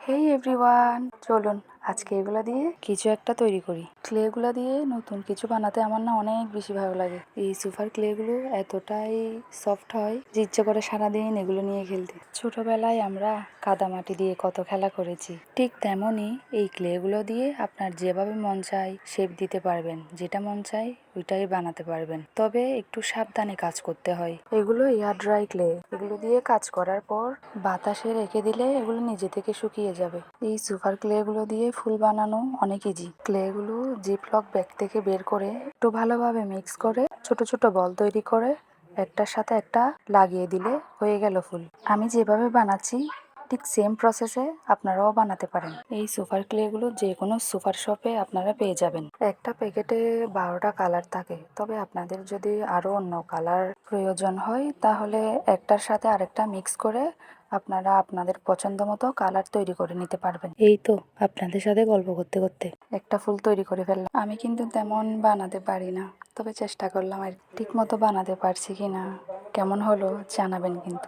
হেই everyone, চলুন আজকে এগুলা দিয়ে কিছু একটা তৈরি করি। ক্লেগুলা দিয়ে নতুন কিছু বানাতে আমার না অনেক বেশি ভালো লাগে। এই সোফার ক্লেগুলো এতটাই সফট হয় যে ইচ্ছে করে সারাদিন এগুলো নিয়ে খেলতে। ছোটবেলায় আমরা কাদামাটি দিয়ে কত খেলা করেছি, ঠিক তেমনই এই ক্লেগুলো দিয়ে আপনার যেভাবে মন চায় শেপ দিতে পারবেন, যেটা মন চায় ওইটাই বানাতে পারবেন। তবে একটু সাবধানে কাজ করতে হয়। এগুলো এয়ার ড্রাই ক্লে, এগুলো দিয়ে কাজ করার পর বাতাসে রেখে দিলে এগুলো নিজে থেকে শুকিয়ে যাবে। এই সুপার ক্লে গুলো দিয়ে ফুল বানানো অনেক ইজি। ক্লে গুলো জিপলক ব্যাগ থেকে বের করে একটু ভালোভাবে মিক্স করে ছোট ছোট বল তৈরি করে একটার সাথে একটা লাগিয়ে দিলে হয়ে গেল ফুল। আমি যেভাবে বানাচ্ছি ঠিক সেম প্রসেসে আপনারাও বানাতে পারেন। এই সুপার ক্লে গুলো যে কোনো সুপার শপে আপনারা পেয়ে যাবেন। একটা প্যাকেটে 12টা কালার থাকে, তবে আপনাদের যদি আরো অন্য কালার প্রয়োজন হয় তাহলে একটার সাথে আরেকটা মিক্স করে আপনারা আপনাদের পছন্দ মতো কালার তৈরি করে নিতে পারবেন। এই তো আপনাদের সাথে গল্প করতে করতে একটা ফুল তৈরি করে ফেললাম। আমি কিন্তু তেমন বানাতে পারি না, তবে চেষ্টা করলাম আর ঠিক মতো বানাতে পারছি কিনা, কেমন হলো জানাবেন কিন্তু।